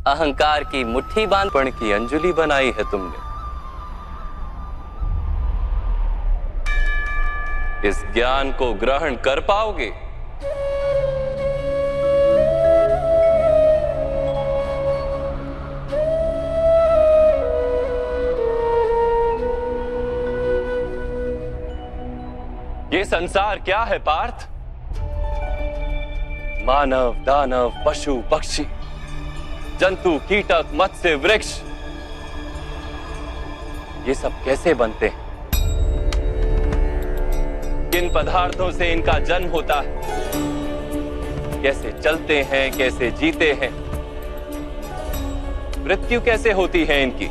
अहंकार की मुट्ठी बांधपण की अंजुलि बनाई है तुमने। इस ज्ञान को ग्रहण कर पाओगे? ये संसार क्या है पार्थ? मानव, दानव, पशु, पक्षी, जंतु, कीटक, मत्स्य, वृक्ष, ये सब कैसे बनते हैं? किन पदार्थों से इनका जन्म होता है? कैसे चलते हैं, कैसे जीते हैं? मृत्यु कैसे होती है इनकी?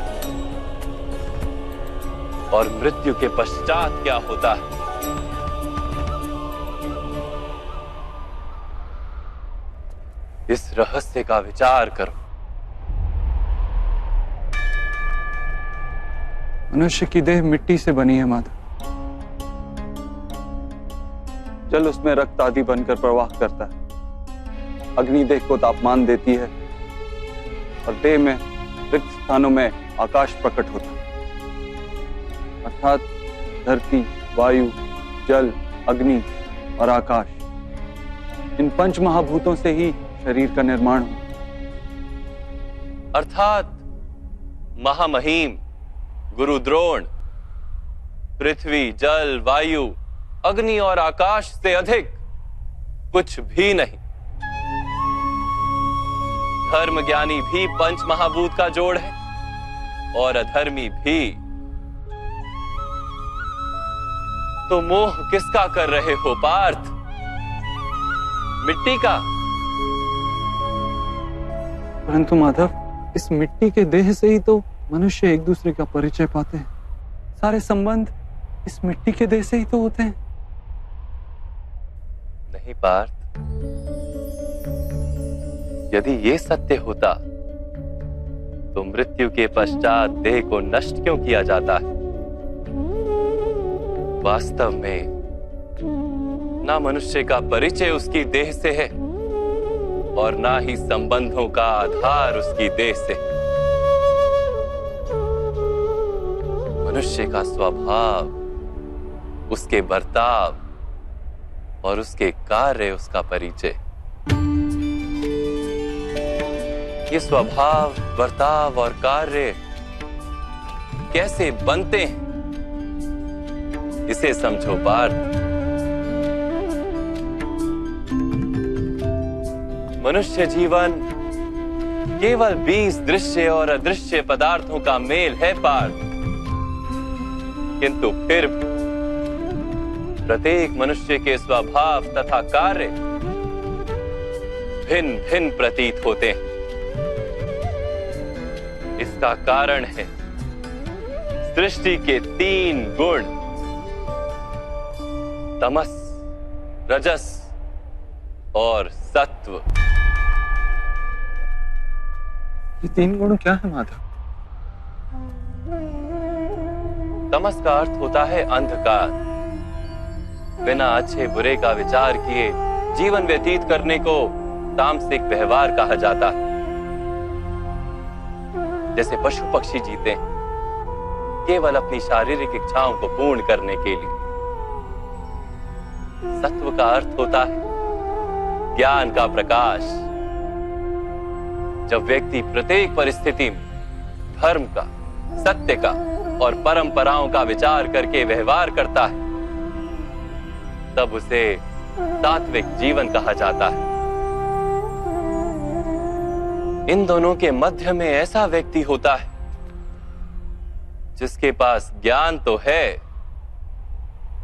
और मृत्यु के पश्चात क्या होता है? इस रहस्य का विचार करो। मनुष्य की देह मिट्टी से बनी है माता। जल उसमें रक्त आदि बनकर प्रवाह करता है। अग्नि देह को तापमान देती है और देह में रिक्त स्थानों में आकाश प्रकट होता है। अर्थात धरती, वायु, जल, अग्नि और आकाश, इन पंच महाभूतों से ही शरीर का निर्माण हो। अर्थात महामहिम गुरु द्रोण पृथ्वी, जल, वायु, अग्नि और आकाश से अधिक कुछ भी नहीं। धर्म ज्ञानी भी पंच महाभूत का जोड़ है और अधर्मी भी। तो मोह किसका कर रहे हो पार्थ? मिट्टी का? परंतु माधव, इस मिट्टी के देह से ही तो मनुष्य एक दूसरे का परिचय पाते हैं। सारे संबंध इस मिट्टी के देह से ही तो होते हैं। नहीं पार्थ, यदि ये सत्य होता तो मृत्यु के पश्चात देह को नष्ट क्यों किया जाता है? वास्तव में ना मनुष्य का परिचय उसकी देह से है और ना ही संबंधों का आधार उसकी देह से। मनुष्य का स्वभाव, उसके बर्ताव और उसके कार्य उसका परिचय। ये स्वभाव, बर्ताव और कार्य कैसे बनते हैं, इसे समझो पार्थ। मनुष्य जीवन केवल 20 दृश्य और अदृश्य पदार्थों का मेल है पार्थ, किंतु फिर भी प्रत्येक मनुष्य के स्वभाव तथा कार्य भिन्न भिन्न प्रतीत होते हैं। इसका कारण है सृष्टि के 3 गुण, तमस, रजस और सत्व। ये 3 गुण क्या है माधव? तमस का अर्थ होता है अंधकार। बिना अच्छे बुरे का विचार किए जीवन व्यतीत करने को तामसिक व्यवहार कहा जाता है। जैसे पशु पक्षी जीते हैं केवल अपनी शारीरिक इच्छाओं को पूर्ण करने के लिए। सत्व का अर्थ होता है ज्ञान का प्रकाश। जब व्यक्ति प्रत्येक परिस्थिति में धर्म का, सत्य का और परंपराओं का विचार करके व्यवहार करता है, तब उसे सात्विक जीवन कहा जाता है। इन दोनों के मध्य में ऐसा व्यक्ति होता है जिसके पास ज्ञान तो है,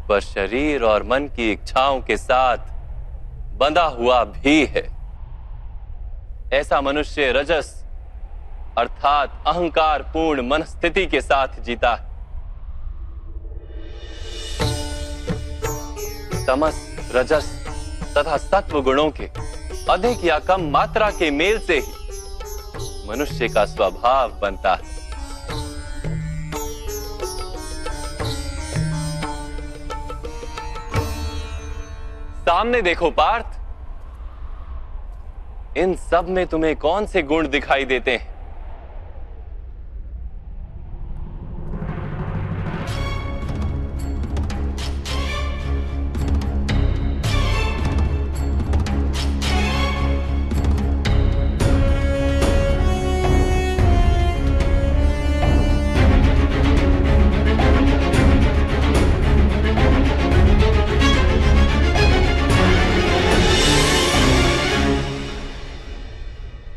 पर शरीर और मन की इच्छाओं के साथ बंधा हुआ भी है। ऐसा मनुष्य रजस अर्थात अहंकार पूर्ण मन स्थिति के साथ जीता है। तमस, रजस तथा सत्व गुणों के अधिक या कम मात्रा के मेल से ही मनुष्य का स्वभाव बनता है। सामने देखो पार्थ, इन सब में तुम्हें कौन से गुण दिखाई देते हैं?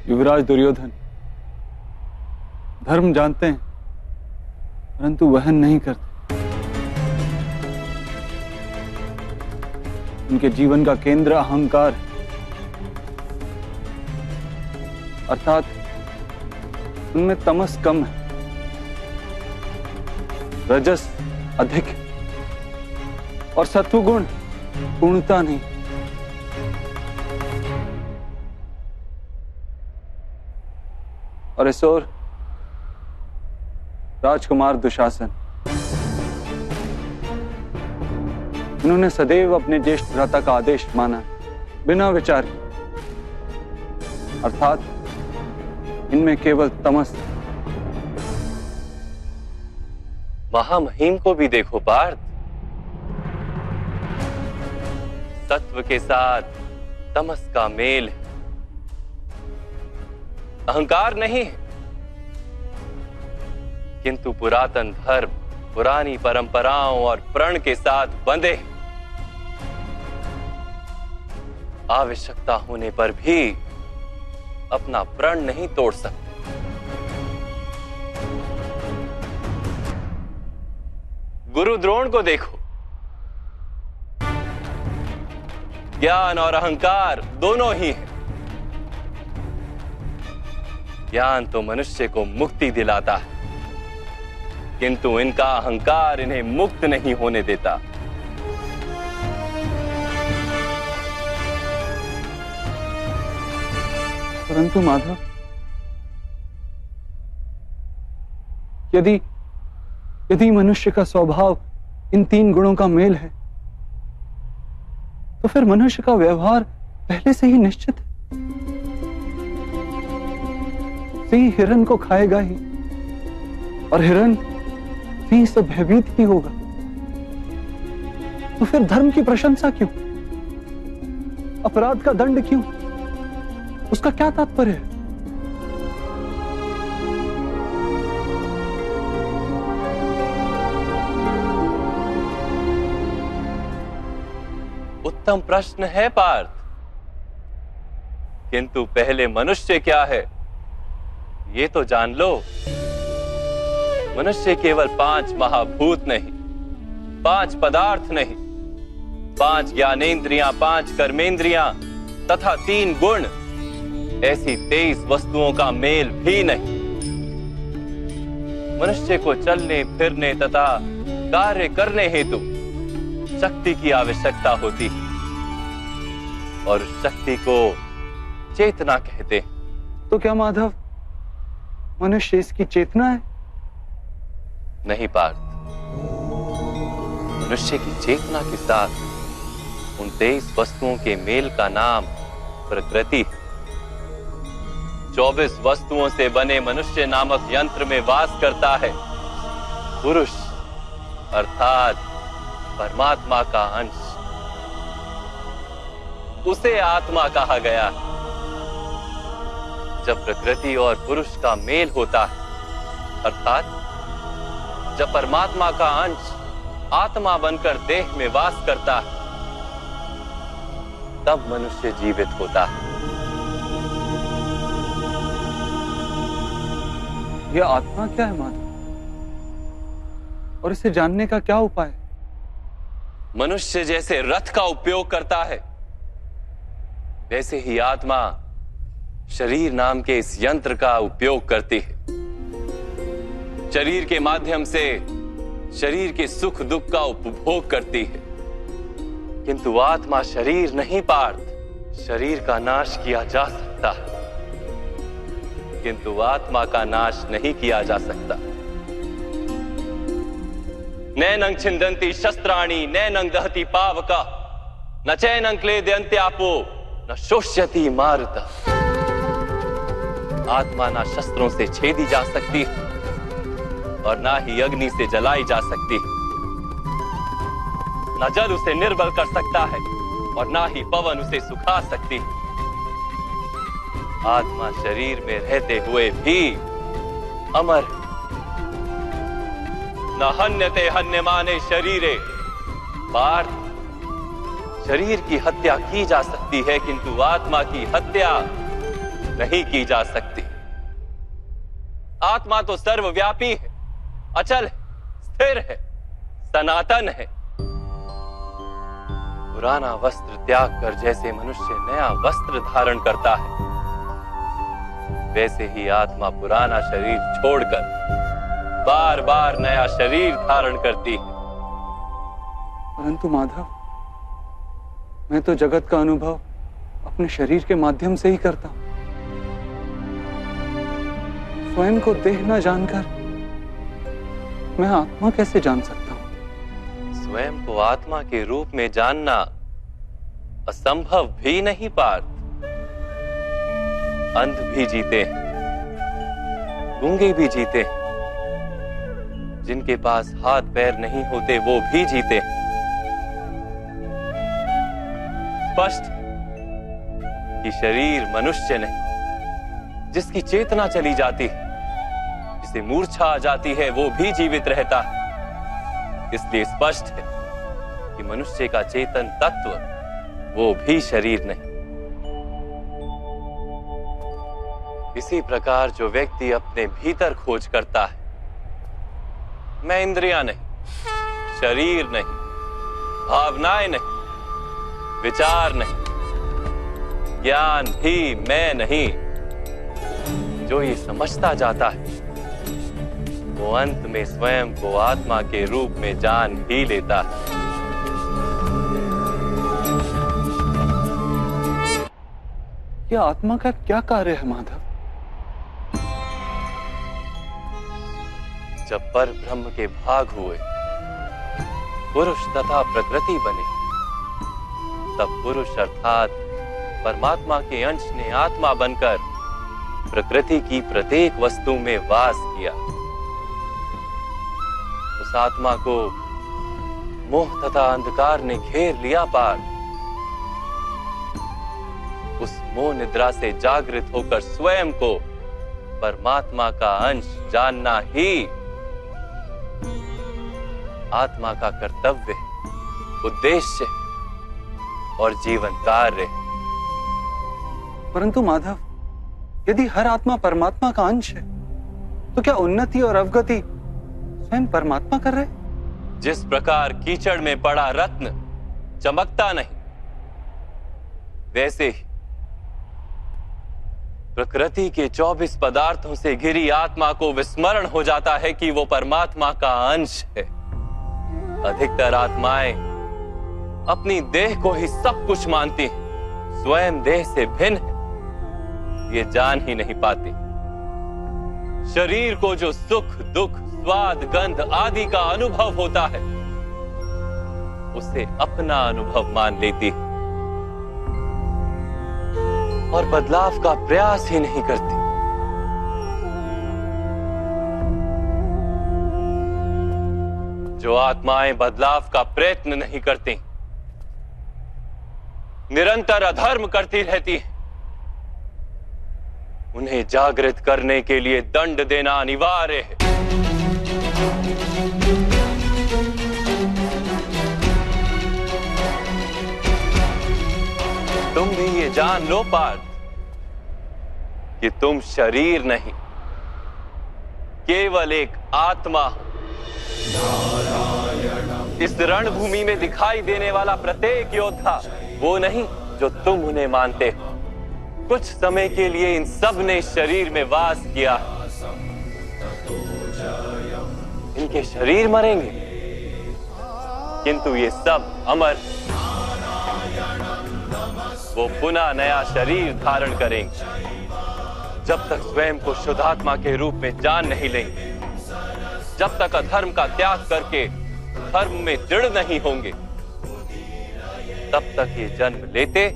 युवराज दुर्योधन धर्म जानते हैं परंतु वहन नहीं करते। उनके जीवन का केंद्र अहंकार है, अर्थात उनमें तमस कम है, रजस अधिक है और सत्वगुण पूर्णता नहीं। और इस ओर राजकुमार दुशासन, उन्होंने सदैव अपने ज्येष्ठ भ्राता का आदेश माना बिना विचार के, अर्थात इनमें केवल तमस। महामहिम को भी देखो पार्थ, सत्व के साथ तमस का मेल है, अहंकार नहीं, किंतु पुरातन धर्म, पुरानी परंपराओं और प्रण के साथ बंधे, आवश्यकता होने पर भी अपना प्रण नहीं तोड़ सकते। गुरु द्रोण को देखो, ज्ञान और अहंकार दोनों ही हैं। ज्ञान तो मनुष्य को मुक्ति दिलाता है, किंतु इनका अहंकार इन्हें मुक्त नहीं होने देता। परंतु माधव, यदि मनुष्य का स्वभाव इन तीन गुणों का मेल है, तो फिर मनुष्य का व्यवहार पहले से ही निश्चित है। सिंह हिरण को खाएगा ही और हिरण सिंह से भयभीत ही होगा। तो फिर धर्म की प्रशंसा क्यों? अपराध का दंड क्यों? उसका क्या तात्पर्य है? उत्तम प्रश्न है पार्थ, किंतु पहले मनुष्य क्या है ये तो जान लो। मनुष्य केवल 5 महाभूत नहीं, 5 पदार्थ नहीं, 5 ज्ञानेंद्रियां, 5 कर्मेंद्रियां तथा 3 गुण, ऐसी 23 वस्तुओं का मेल भी नहीं। मनुष्य को चलने फिरने तथा कार्य करने हेतु शक्ति की आवश्यकता होती है और शक्ति को चेतना कहते हैं। तो क्या माधव, मनुष्य इसकी चेतना है? नहीं पार्थ, मनुष्य की चेतना के साथ उन 23 वस्तुओं के मेल का नाम प्रकृति है। 24 वस्तुओं से बने मनुष्य नामक यंत्र में वास करता है पुरुष, अर्थात परमात्मा का अंश। उसे आत्मा कहा गया है। जब प्रकृति और पुरुष का मेल होता है, अर्थात जब परमात्मा का अंश आत्मा बनकर देह में वास करता है, तब मनुष्य जीवित होता है। यह आत्मा क्या है माधव, और इसे जानने का क्या उपाय? मनुष्य जैसे रथ का उपयोग करता है, वैसे ही आत्मा शरीर नाम के इस यंत्र का उपयोग करती है। शरीर के माध्यम से शरीर के सुख दुख का उपभोग करती है, किंतु आत्मा शरीर नहीं पार्थ। शरीर का नाश किया जा सकता है, किंतु आत्मा का नाश नहीं किया जा सकता। नैनं छिन्दन्ति शस्त्राणि नैनं दहति पावका, न चैनं क्लेदयन्त्यापो न शोष्यति मारुतः। आत्मा ना शस्त्रों से छेदी जा सकती और ना ही अग्नि से जलाई जा सकती। ना जल उसे निर्बल कर सकता है और ना ही पवन उसे सुखा सकती। आत्मा शरीर में रहते हुए भी अमर है। न हन्यते हन्यमाने शरीरे। पार्थ, शरीर की हत्या की जा सकती है किंतु आत्मा की हत्या नहीं की जा सकती। आत्मा तो सर्वव्यापी है, अचल है, स्थिर है, सनातन है। पुराना वस्त्र त्याग कर जैसे मनुष्य नया वस्त्र धारण करता है, वैसे ही आत्मा पुराना शरीर छोड़कर बार बार नया शरीर धारण करती है। परंतु माधव, मैं तो जगत का अनुभव अपने शरीर के माध्यम से ही करता हूं। स्वयं को देह न जानकर मैं आत्मा कैसे जान सकता हूं? स्वयं को आत्मा के रूप में जानना असंभव भी नहीं पार्थ। अंध भी जीते हैं, गूंगे भी जीते हैं, जिनके पास हाथ पैर नहीं होते वो भी जीते हैं। स्पष्ट कि शरीर मनुष्य नहीं, जिसकी चेतना चली जाती है, जिसे मूर्छा आ जाती है, वो भी जीवित रहता है। इसलिए स्पष्ट है कि मनुष्य का चेतन तत्व वो भी शरीर नहीं। इसी प्रकार जो व्यक्ति अपने भीतर खोज करता है, मैं इंद्रियां नहीं, शरीर नहीं, भावनाएं नहीं, विचार नहीं, ज्ञान भी मैं नहीं, जो ये समझता जाता है वो अंत में स्वयं को आत्मा के रूप में जान भी लेता है। यह आत्मा का क्या कार्य है माधव? जब पर ब्रह्म के भाग हुए, पुरुष तथा प्रकृति बने, तब पुरुष अर्थात परमात्मा के अंश ने आत्मा बनकर प्रकृति की प्रत्येक वस्तु में वास किया। उस आत्मा को मोह तथा अंधकार ने घेर लिया पार। उस मोह निद्रा से जागृत होकर स्वयं को परमात्मा का अंश जानना ही आत्मा का कर्तव्य, उद्देश्य और जीवन कार्य। परंतु माधव, यदि हर आत्मा परमात्मा का अंश है, तो क्या उन्नति और अवगति स्वयं परमात्मा कर रहे? जिस प्रकार कीचड़ में पड़ा रत्न चमकता नहीं, वैसे ही प्रकृति के 24 पदार्थों से घिरी आत्मा को विस्मरण हो जाता है कि वो परमात्मा का अंश है। अधिकतर आत्माएं अपनी देह को ही सब कुछ मानती हैं, स्वयं देह से भिन्न है ये जान ही नहीं पाती। शरीर को जो सुख, दुख, स्वाद, गंध आदि का अनुभव होता है, उसे अपना अनुभव मान लेती है और बदलाव का प्रयास ही नहीं करती। जो आत्माएं बदलाव का प्रयत्न नहीं करती, निरंतर अधर्म करती रहती हैं, उन्हें जागृत करने के लिए दंड देना अनिवार्य है। तुम भी ये जान लो पार्थ कि तुम शरीर नहीं, केवल एक आत्मा हो। इस रणभूमि में दिखाई देने वाला प्रत्येक योद्धा वो नहीं जो तुम उन्हें मानते हो। कुछ समय के लिए इन सब ने शरीर में वास किया, इनके शरीर मरेंगे किंतु ये सब अमर, वो पुनः नया शरीर धारण करेंगे। जब तक स्वयं को शुद्धात्मा के रूप में जान नहीं लेंगे, जब तक अधर्म का त्याग करके धर्म में दृढ़ नहीं होंगे, तब तक ये जन्म लेते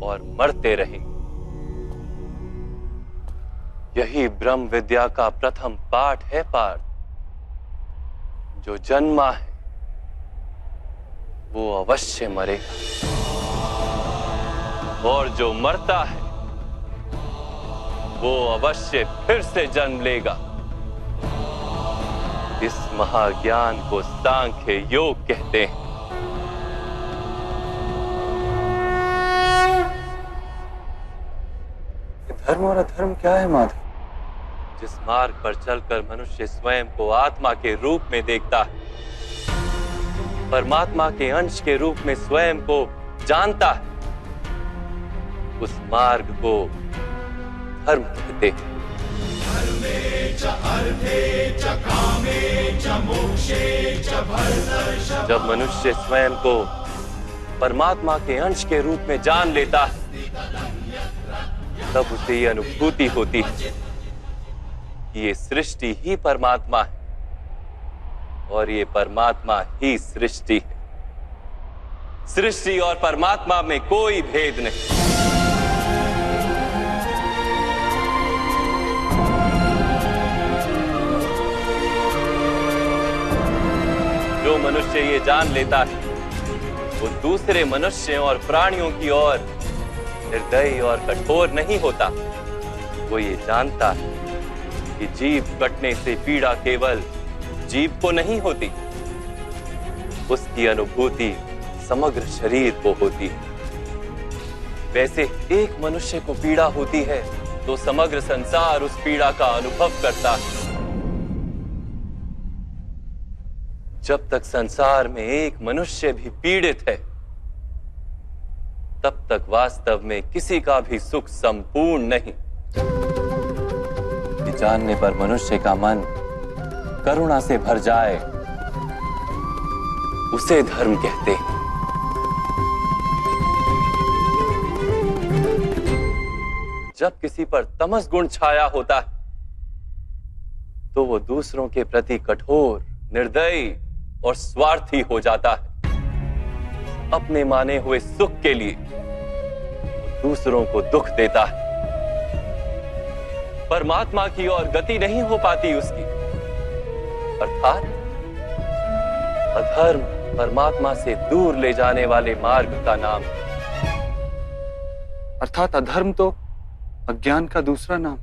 और मरते रहेंगे। यही ब्रह्म विद्या का प्रथम पाठ है पार्थ। जो जन्मा है वो अवश्य मरेगा, और जो मरता है वो अवश्य फिर से जन्म लेगा। इस महाज्ञान को सांख्य योग कहते हैं। धर्म और अधर्म क्या है माधव? जिस मार्ग पर चलकर मनुष्य स्वयं को आत्मा के रूप में देखता है, परमात्मा के अंश के रूप में स्वयं को जानता है, उस मार्ग को धर्म कहते हैं। जब मनुष्य स्वयं को परमात्मा के अंश के रूप में जान लेता है, तब उसे ये अनुभूति होती है कि ये सृष्टि ही परमात्मा है और ये परमात्मा ही सृष्टि है। सृष्टि और परमात्मा में कोई भेद नहीं। जो मनुष्य ये जान लेता है वो दूसरे मनुष्यों और प्राणियों की ओर निर्दयी और कठोर नहीं होता। वो ये जानता है कि जीव कटने से पीड़ा केवल जीव को नहीं होती, उसकी अनुभूति समग्र शरीर को होती है। वैसे एक मनुष्य को पीड़ा होती है तो समग्र संसार उस पीड़ा का अनुभव करता है। जब तक संसार में एक मनुष्य भी पीड़ित है, तब तक वास्तव में किसी का भी सुख संपूर्ण नहीं। ये जानने पर मनुष्य का मन करुणा से भर जाए, उसे धर्म कहते हैं। जब किसी पर तमस गुण छाया होता है तो वो दूसरों के प्रति कठोर, निर्दयी और स्वार्थी हो जाता है। अपने माने हुए सुख के लिए दूसरों को दुख देता है। परमात्मा की ओर गति नहीं हो पाती उसकी, अर्थात अधर्म परमात्मा से दूर ले जाने वाले मार्ग का नाम है। अर्थात अधर्म तो अज्ञान का दूसरा नाम।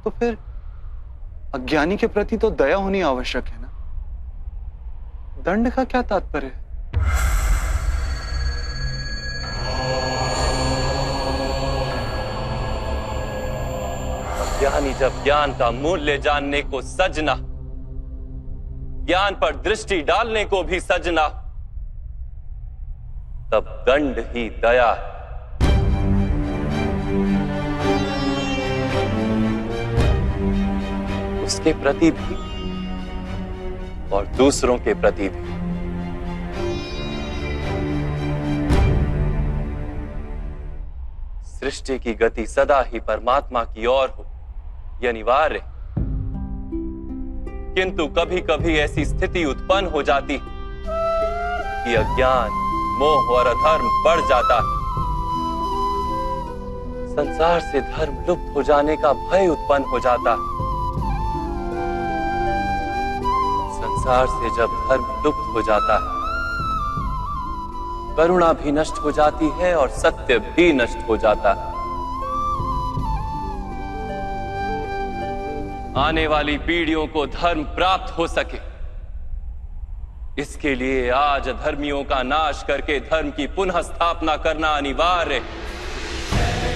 तो फिर अज्ञानी के प्रति तो दया होनी आवश्यक है ना? दंड का क्या तात्पर्य है? अज्ञानी जब ज्ञान का मूल्य जानने को सजना, ज्ञान पर दृष्टि डालने को भी सजना, तब दंड ही दया है। उसके प्रति भी और दूसरों के प्रति भी। सृष्टि की गति सदा ही परमात्मा की ओर हो, यह अनिवार्य। किंतु कभी कभी ऐसी स्थिति उत्पन्न हो जाती कि अज्ञान, मोह और अधर्म बढ़ जाता है। संसार से धर्म लुप्त हो जाने का भय उत्पन्न हो जाता है। संसार से जब धर्म लुप्त हो जाता है, करुणा भी नष्ट हो जाती है और सत्य भी नष्ट हो जाता है। आने वाली पीढ़ियों को धर्म प्राप्त हो सके, इसके लिए आज अधर्मियों का नाश करके धर्म की पुनः स्थापना करना अनिवार्य है।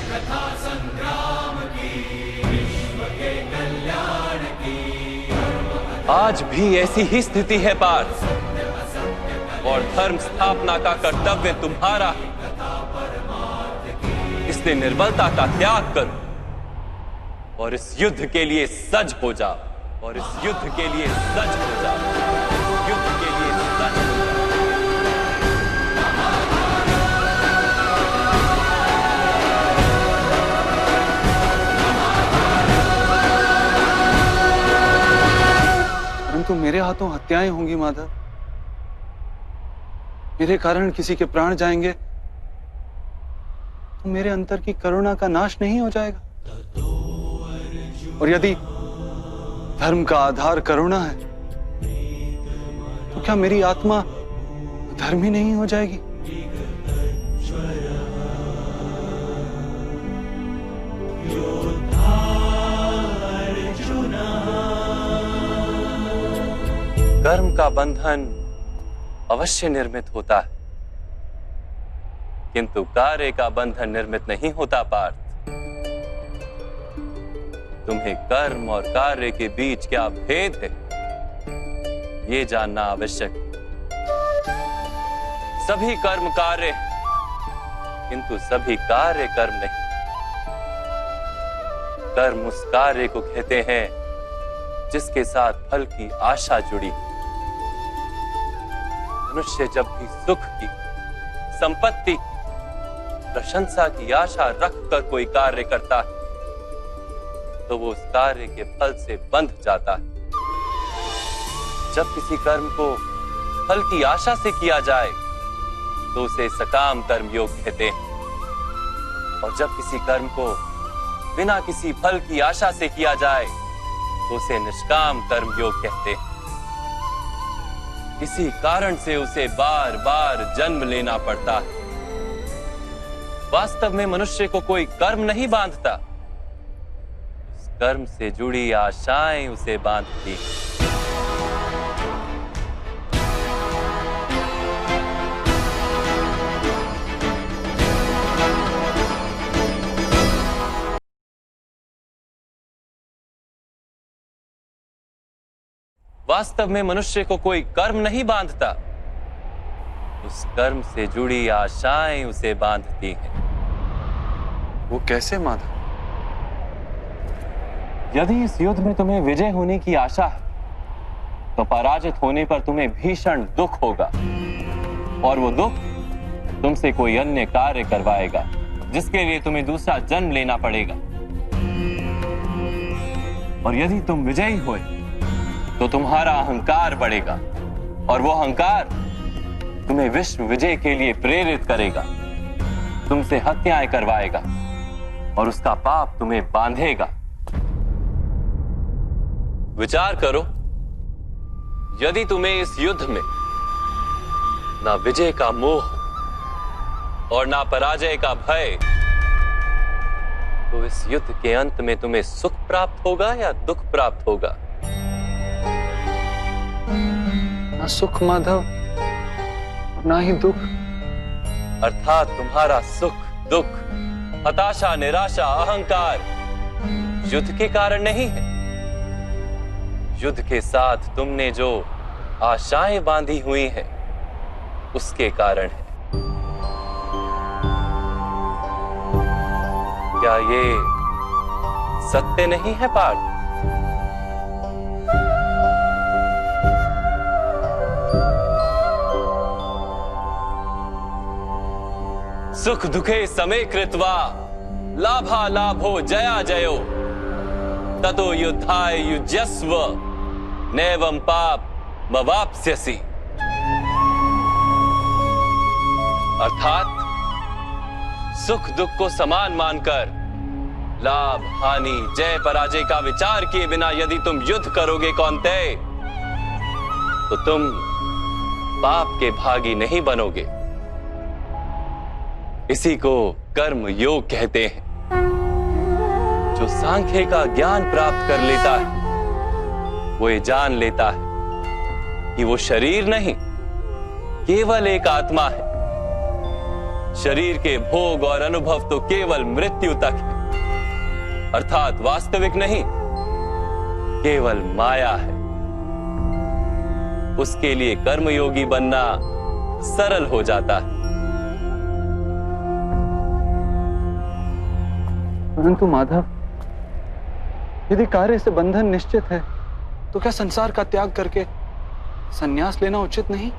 कथा संग्राम की, विश्व के कल्याण की। आज भी ऐसी ही स्थिति है पार्थ, और धर्म स्थापना का कर्तव्य तुम्हारा है। इसलिए निर्बलता का त्याग करो और इस युद्ध के लिए सज हो जाओ, और इस युद्ध के लिए सज हो जाओ, युद्ध के लिए सज हो जाओ। परंतु मेरे हाथों हत्याएं होंगी माधव। मेरे कारण किसी के प्राण जाएंगे तो मेरे अंतर की करुणा का नाश नहीं हो जाएगा? और यदि धर्म का आधार करुणा है तो क्या मेरी आत्मा धर्मी नहीं हो जाएगी? कर्म का बंधन अवश्य निर्मित होता है, किंतु कार्य का बंधन निर्मित नहीं होता पार्थ। तुम्हें कर्म और कार्य के बीच क्या भेद है, ये जानना आवश्यक है। सभी कर्म कार्य हैं, किंतु सभी कार्य कर्म नहीं। कर्म उस कार्य को कहते हैं जिसके साथ फल की आशा जुड़ी। मनुष्य जब भी सुख की, संपत्ति की, प्रशंसा की आशा रखकर कोई कार्य करता है तो वो उस कार्य के फल से बंध जाता है। जब किसी कर्म को फल की आशा से किया जाए तो उसे सकाम कर्म योग कहते हैं, और जब किसी कर्म को बिना किसी फल की आशा से किया जाए तो उसे निष्काम कर्म योग कहते हैं। इसी कारण से उसे बार बार जन्म लेना पड़ता है। वास्तव में मनुष्य को कोई कर्म नहीं बांधता, उस कर्म से जुड़ी आशाएं उसे बांधती हैं। वास्तव में मनुष्य को कोई कर्म नहीं बांधता, उस कर्म से जुड़ी आशाएं उसे बांधती हैं। वो कैसे माधव? यदि इस युद्ध में तुम्हें विजय होने की आशा है तो पराजित होने पर तुम्हें भीषण दुख होगा, और वो दुख तुमसे कोई अन्य कार्य करवाएगा जिसके लिए तुम्हें दूसरा जन्म लेना पड़ेगा। और यदि तुम विजयी हुए तो तुम्हारा अहंकार बढ़ेगा, और वो अहंकार तुम्हें विश्व विजय के लिए प्रेरित करेगा, तुमसे हत्याएं करवाएगा और उसका पाप तुम्हें बांधेगा। विचार करो, यदि तुम्हें इस युद्ध में ना विजय का मोह और ना पराजय का भय, तो इस युद्ध के अंत में तुम्हें सुख प्राप्त होगा या दुख प्राप्त होगा? ना सुख माधव, ना ही दुख। अर्थात तुम्हारा सुख दुख, हताशा निराशा अहंकार युद्ध के कारण नहीं है। युद्ध के साथ तुमने जो आशाएं बांधी हुई हैं उसके कारण है। क्या ये सत्य नहीं है पार्थ? सुख दुखे समे कृत्वा लाभा लाभो जया जयो ततो युद्धाय युज्यस्व नैवं पाप मवाप्स्यसि। अर्थात सुख दुख को समान मानकर लाभ हानि जय पराजय का विचार किए बिना यदि तुम युद्ध करोगे कौन्तेय, तो तुम पाप के भागी नहीं बनोगे। इसी को कर्म योग कहते हैं। जो सांख्य का ज्ञान प्राप्त कर लेता है वो ये जान लेता है कि वो शरीर नहीं, केवल एक आत्मा है। शरीर के भोग और अनुभव तो केवल मृत्यु तक है, अर्थात वास्तविक नहीं, केवल माया है। उसके लिए कर्मयोगी बनना सरल हो जाता है। परंतु माधव, यदि कार्य से बंधन निश्चित है तो क्या संसार का त्याग करके संन्यास लेना उचित नहीं?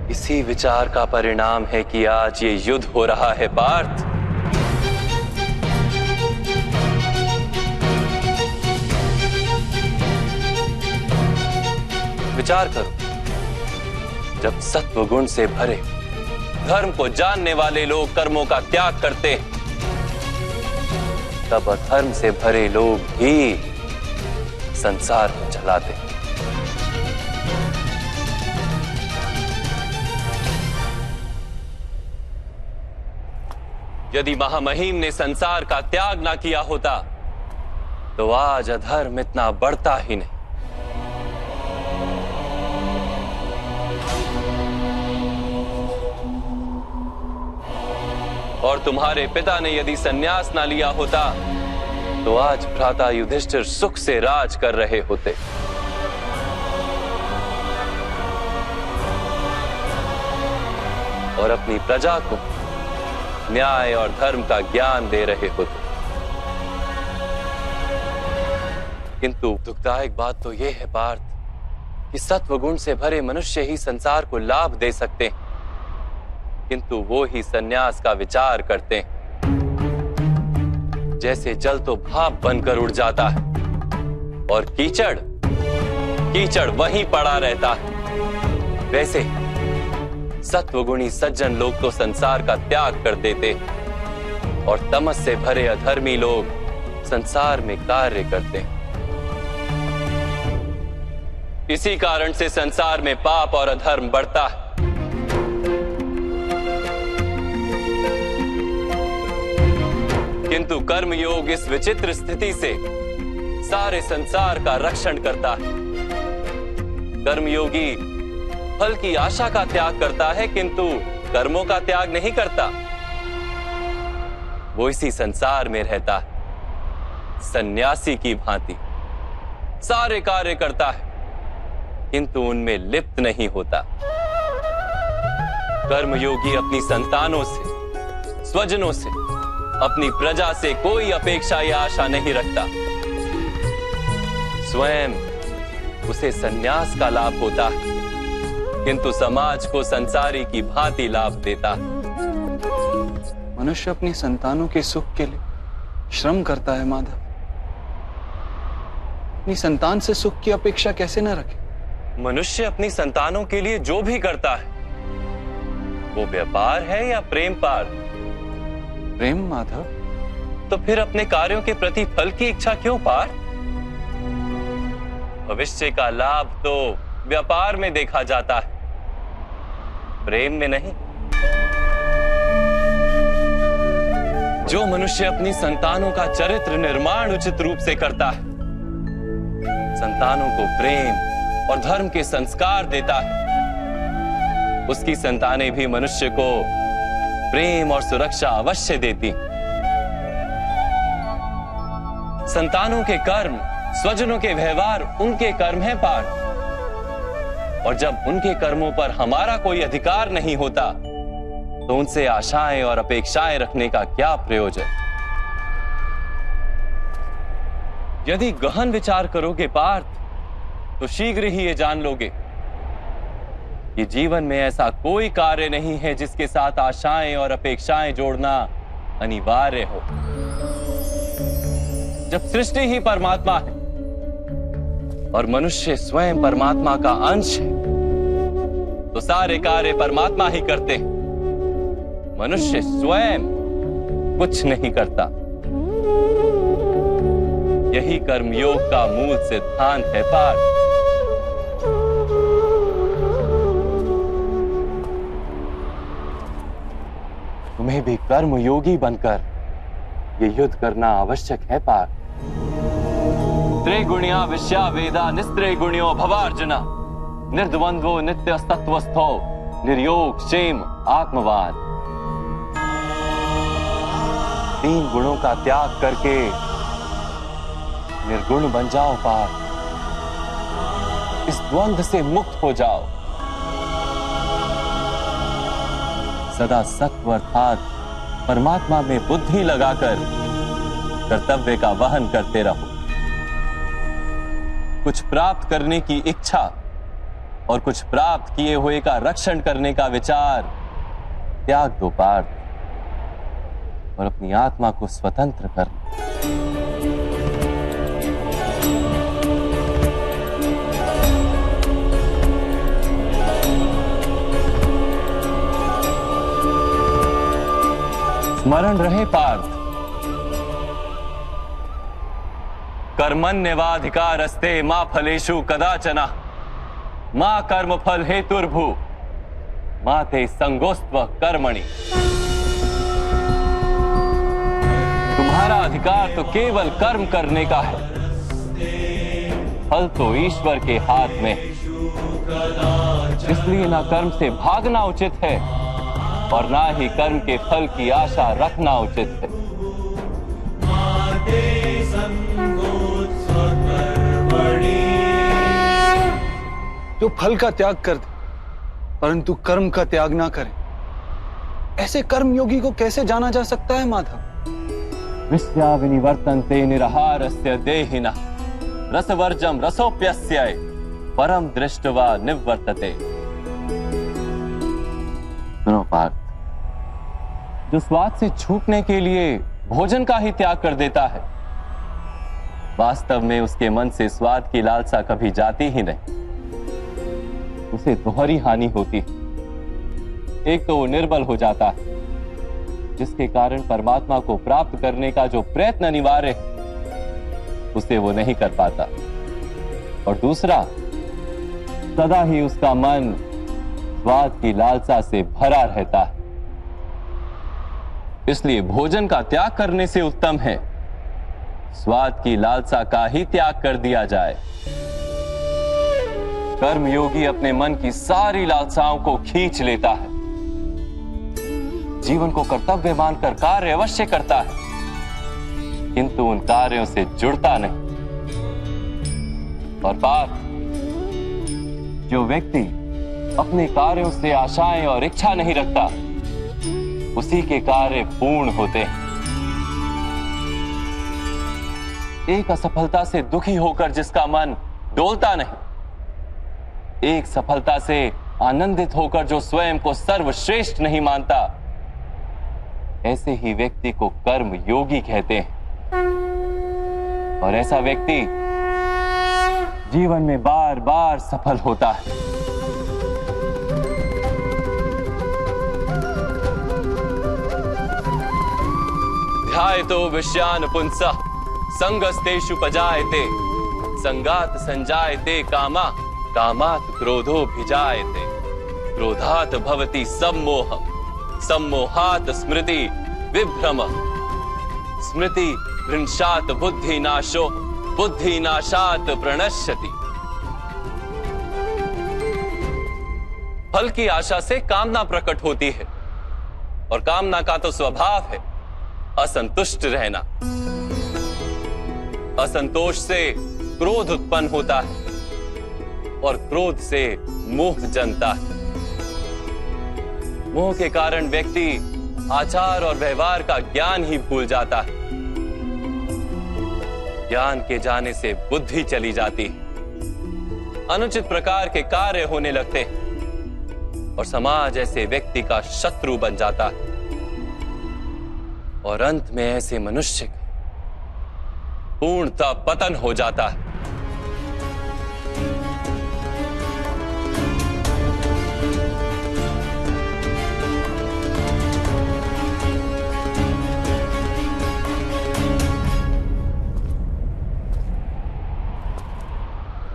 इसी विचार का परिणाम है कि आज ये युद्ध हो रहा है पार्थ। विचार करो, जब सत्व गुण से भरे धर्म को जानने वाले लोग कर्मों का त्याग करते हैं तब अधर्म से भरे लोग ही संसार को चलाते हैं। यदि महामहिम ने संसार का त्याग ना किया होता तो आज अधर्म इतना बढ़ता ही नहीं। और तुम्हारे पिता ने यदि संन्यास ना लिया होता तो आज भ्राता युधिष्ठिर सुख से राज कर रहे होते। और अपनी प्रजा को न्याय और धर्म का ज्ञान दे रहे होते। किंतु दुखदायक बात तो यह है पार्थ कि सत्वगुण से भरे मनुष्य ही संसार को लाभ दे सकते हैं, किंतु वो ही संन्यास का विचार करते हैं। जैसे जल तो भाप बनकर उड़ जाता है और कीचड़ कीचड़ वहीं पड़ा रहता है, वैसे सत्वगुणी सज्जन लोग तो संसार का त्याग कर देते और तमस से भरे अधर्मी लोग संसार में कार्य करते हैं। इसी कारण से संसार में पाप और अधर्म बढ़ता है। किंतु कर्मयोग इस विचित्र स्थिति से सारे संसार का रक्षण करता है। कर्मयोगी फल की आशा का त्याग करता है, किंतु कर्मों का त्याग नहीं करता। वो इसी संसार में रहता है सन्यासी की भांति, सारे कार्य करता है किंतु उनमें लिप्त नहीं होता। कर्मयोगी अपनी संतानों से, स्वजनों से, अपनी प्रजा से कोई अपेक्षा या आशा नहीं रखता। स्वयं उसे संन्यास का लाभ होता है, किंतु समाज को संसारी की भांति लाभ देता है। मनुष्य अपनी संतानों के सुख के लिए श्रम करता है माधव। अपनी संतान से सुख की अपेक्षा कैसे न रखे? मनुष्य अपनी संतानों के लिए जो भी करता है वो व्यापार है या प्रेम पार? प्रेम माधव। तो फिर अपने कार्यों के प्रति फल की इच्छा क्यों पार? भविष्य का लाभ तो व्यापार में देखा जाता है, प्रेम में नहीं। जो मनुष्य अपनी संतानों का चरित्र निर्माण उचित रूप से करता है, संतानों को प्रेम और धर्म के संस्कार देता है, उसकी संतानें भी मनुष्य को प्रेम और सुरक्षा अवश्य देती। संतानों के कर्म, स्वजनों के व्यवहार उनके कर्म हैं पार्थ। और जब उनके कर्मों पर हमारा कोई अधिकार नहीं होता तो उनसे आशाएं और अपेक्षाएं रखने का क्या प्रयोजन? यदि गहन विचार करोगे पार्थ तो शीघ्र ही ये जान लोगे कि जीवन में ऐसा कोई कार्य नहीं है जिसके साथ आशाएं और अपेक्षाएं जोड़ना अनिवार्य हो। जब सृष्टि ही परमात्मा है और मनुष्य स्वयं परमात्मा का अंश है तो सारे कार्य परमात्मा ही करते हैं, मनुष्य स्वयं कुछ नहीं करता। यही कर्मयोग का मूल सिद्धांत है पार्थ। तुम्हें भी कर्मयोगी बनकर ये युद्ध करना आवश्यक है पार्थ। त्रिगुणिया विश्या वेदा निस्त्रिगुण्यो भवार्जुना निर्द्वंद्वो नित्य तत्वस्थो निर्योग क्षेम आत्मवान। तीन गुणों का त्याग करके निर्गुण बन जाओ पार्थ, इस द्वंद्व से मुक्त हो जाओ। सदा सत्व अर्थात परमात्मा में बुद्धि लगाकर कर्तव्य का वहन करते रहो। कुछ प्राप्त करने की इच्छा और कुछ प्राप्त किए हुए का रक्षण करने का विचार त्याग दो पार्थ और अपनी आत्मा को स्वतंत्र कर। स्मरण रहे पार्थ, कर्मण्यवाधिकारस्ते मा फलेषु कदाचन मा कर्म फल हेतुर्भु मा ते संगोस्त्व कर्मणि। तुम्हारा अधिकार तो केवल कर्म करने का है, फल तो ईश्वर के हाथ में, इसलिए ना कर्म से भागना उचित है और ना ही कर्म के फल की आशा रखना उचित है। जो फल का त्याग कर दे परंतु कर्म का त्याग ना करे, ऐसे कर्म योगी को कैसे जाना जा सकता है माधव? विश्या विनिवर्तन्ते निरहारस्य देहिनः रसवर्जम रसोप्यस्य परम दृष्टवा निवर्तते। सुनो पार्थ, जो स्वाद से छूटने के लिए भोजन का ही त्याग कर देता है, वास्तव में उसके मन से स्वाद की लालसा कभी जाती ही नहीं, उसे दोहरी हानि होती है। एक तो वो निर्बल हो जाता है, जिसके कारण परमात्मा को प्राप्त करने का जो प्रयत्न अनिवार्य है उसे वो नहीं कर पाता, और दूसरा सदा ही उसका मन स्वाद की लालसा से भरा रहता है। इसलिए भोजन का त्याग करने से उत्तम है स्वाद की लालसा का ही त्याग कर दिया जाए। कर्म योगी अपने मन की सारी लालसाओं को खींच लेता है, जीवन को कर्तव्य मानकर कार्य अवश्य करता है, किंतु उन कार्यों से जुड़ता नहीं। और बात, जो व्यक्ति अपने कार्यों से आशाएं और इच्छा नहीं रखता, उसी के कार्य पूर्ण होते हैं। एक असफलता से दुखी होकर जिसका मन डोलता नहीं, एक सफलता से आनंदित होकर जो स्वयं को सर्वश्रेष्ठ नहीं मानता, ऐसे ही व्यक्ति को कर्म योगी कहते हैं। और ऐसा व्यक्ति जीवन में बार बार सफल होता है। ध्यायतो विषयान पुंसः संगस्तेषु पजायते संगात संजायते कामा कामात् क्रोधो भिजायते क्रोधात् भवति सम्मोहः सम्मोहात् स्मृति विभ्रमः स्मृति भ्रंशात् बुद्धिनाशो बुद्धिनाशात् प्रणश्यति। फल की आशा से कामना प्रकट होती है, और कामना का तो स्वभाव है असंतुष्ट रहना। असंतोष से क्रोध उत्पन्न होता है, और क्रोध से मोह जन्मता है। मोह के कारण व्यक्ति आचार और व्यवहार का ज्ञान ही भूल जाता है। ज्ञान के जाने से बुद्धि चली जाती है, अनुचित प्रकार के कार्य होने लगते हैं, और समाज ऐसे व्यक्ति का शत्रु बन जाता है, और अंत में ऐसे मनुष्य का पूर्णतः पतन हो जाता है।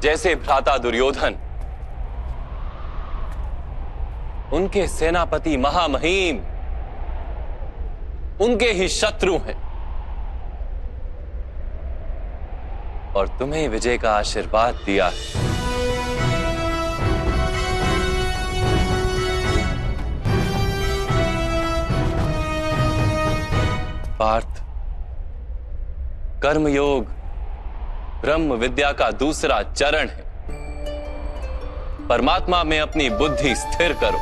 जैसे भ्राता दुर्योधन, उनके सेनापति महामहिम उनके ही शत्रु हैं, और तुम्हें विजय का आशीर्वाद दिया। पार्थ, कर्मयोग ब्रह्म विद्या का दूसरा चरण है। परमात्मा में अपनी बुद्धि स्थिर करो,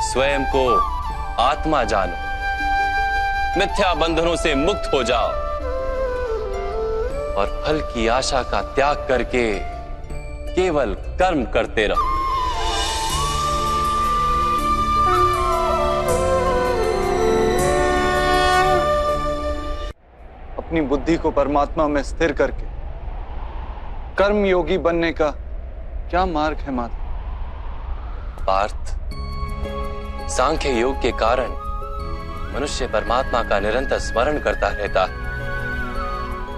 स्वयं को आत्मा जानो, मिथ्या बंधनों से मुक्त हो जाओ, और फल की आशा का त्याग करके केवल कर्म करते रहो। अपनी बुद्धि को परमात्मा में स्थिर करके कर्म योगी बनने का क्या मार्ग है माधव? पार्थ, सांख्य योग के कारण मनुष्य परमात्मा का निरंतर स्मरण करता रहता है,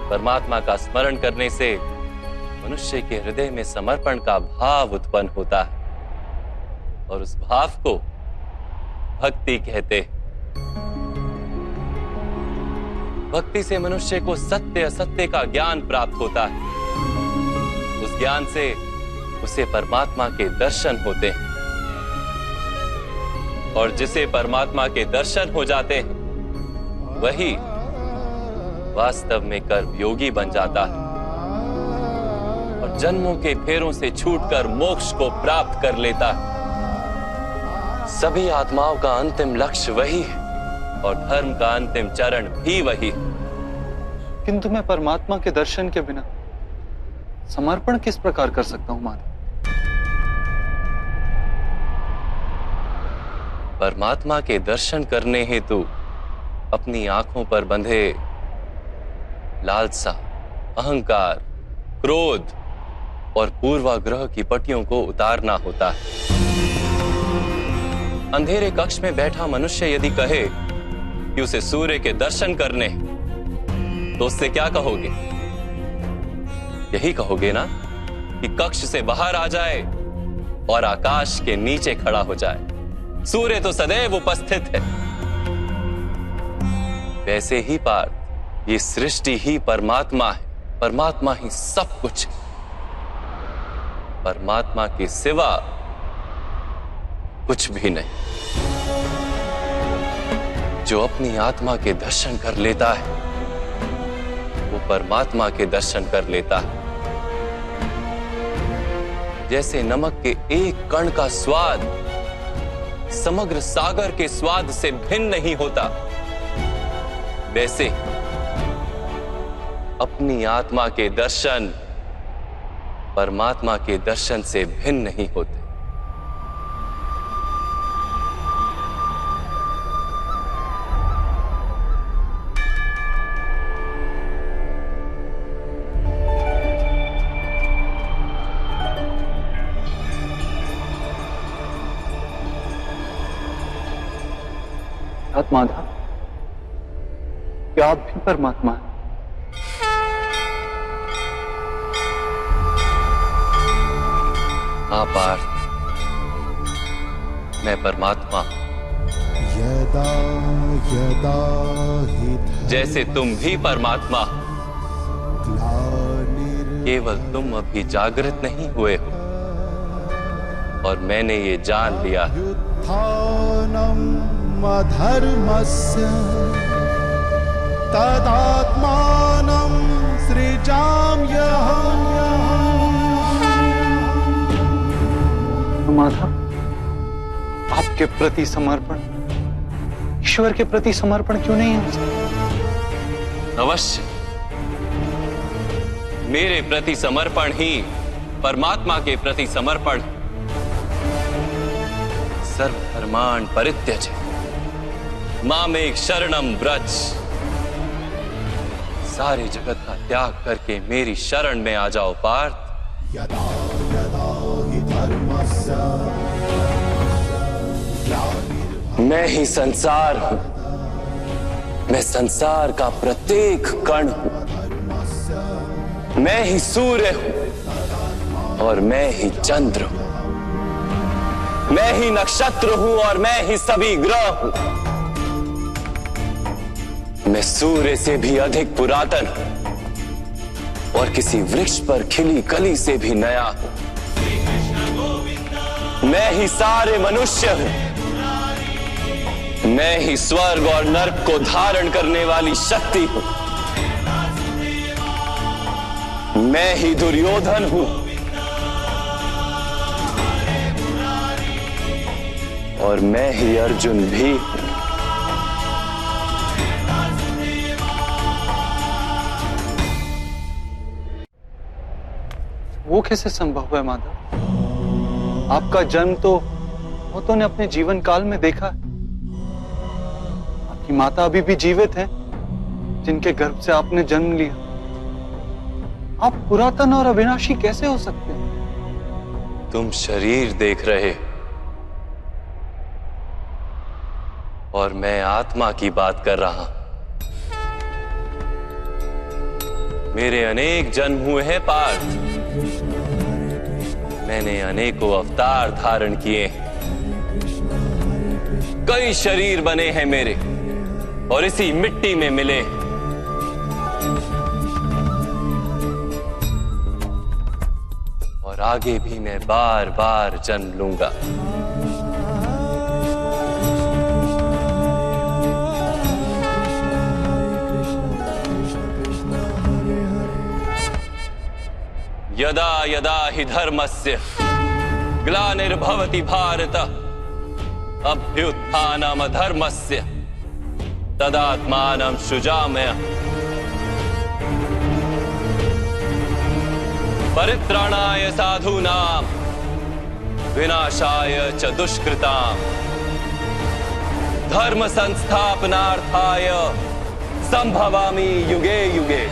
परमात्मा का स्मरण करने से मनुष्य के हृदय में समर्पण का भाव उत्पन्न होता है और उस भाव को भक्ति कहते हैं। भक्ति से मनुष्य को सत्य असत्य का ज्ञान प्राप्त होता है। उस ज्ञान से उसे परमात्मा के दर्शन होते हैं और जिसे परमात्मा के दर्शन हो जाते हैं वही वास्तव में कर्मयोगी बन जाता है और जन्मों के फेरों से छूटकर मोक्ष को प्राप्त कर लेता है। सभी आत्माओं का अंतिम लक्ष्य वही है और धर्म का अंतिम चरण भी वही है। किंतु मैं परमात्मा के दर्शन के बिना समर्पण किस प्रकार कर सकता हूं माधव? परमात्मा के दर्शन करने हेतु अपनी आंखों पर बंधे लालसा, अहंकार, क्रोध और पूर्वाग्रह की पट्टियों को उतारना होता है। अंधेरे कक्ष में बैठा मनुष्य यदि कहे कि उसे सूर्य के दर्शन करने तो उससे क्या कहोगे? यही कहोगे ना कि कक्ष से बाहर आ जाए और आकाश के नीचे खड़ा हो जाए। सूर्य तो सदैव उपस्थित है। वैसे ही पार्थ, ये सृष्टि ही परमात्मा है, परमात्मा ही सब कुछ है। परमात्मा के सिवा कुछ भी नहीं। जो अपनी आत्मा के दर्शन कर लेता है वो परमात्मा के दर्शन कर लेता है। जैसे नमक के एक कण का स्वाद समग्र सागर के स्वाद से भिन्न नहीं होता, वैसे अपनी आत्मा के दर्शन परमात्मा के दर्शन से भिन्न नहीं होते। माधव, क्या आप भी परमात्मा हैं? हाँ पार्थ, मैं परमात्मा हूं। यदा यदा हि जैसे तुम भी परमात्मा हो, ग्लानिर् केवल तुम अभी जागृत नहीं हुए हो और मैंने ये जान लिया है। युत्थानम् अधर्मस्य तदात्मानं सृजाम्यहम्। माधव, आपके प्रति समर्पण ईश्वर के प्रति समर्पण क्यों नहीं है? अवश्य, मेरे प्रति समर्पण ही परमात्मा के प्रति समर्पण। सर्वधर्मान् परित्यज मामेक शरणम व्रज। सारे जगत का त्याग करके मेरी शरण में आ जाओ पार्थ। यदा यदा हि धर्मस्य मैं ही संसार हूं, मैं संसार का प्रत्येक कण हूं, मैं ही सूर्य हूं और मैं ही चंद्र हूं, मैं ही नक्षत्र हूं और मैं ही सभी ग्रह हूं। मैं सूर्य से भी अधिक पुरातन हूं और किसी वृक्ष पर खिली कली से भी नया हूं। मैं ही सारे मनुष्य हूं, मैं ही स्वर्ग और नर्क को धारण करने वाली शक्ति हूं। मैं ही दुर्योधन हूं और मैं ही अर्जुन भी हूं। वो कैसे संभव है माधव? आपका जन्म तो बहुतों ने अपने जीवन काल में देखा है। आपकी माता अभी भी जीवित हैं, जिनके गर्भ से आपने जन्म लिया। आप पुरातन और अविनाशी कैसे हो सकते हैं? तुम शरीर देख रहे और मैं आत्मा की बात कर रहा हूं। मेरे अनेक जन्म हुए हैं पार्थ। मैंने अनेकों अवतार धारण किए हैं। कई शरीर बने हैं मेरे और इसी मिट्टी में मिले। और आगे भी मैं बार बार जन्म लूंगा। यदा यदा हि धर्मस्य ग्लानिर्भवति भारत अभ्युत्थानम् अधर्मस्य तदात्मानं सृजाम्यहम्। परित्राणाय साधूनां विनाशाय च दुष्कृतां धर्म संस्थापनार्थाय संभवामि युगे युगे।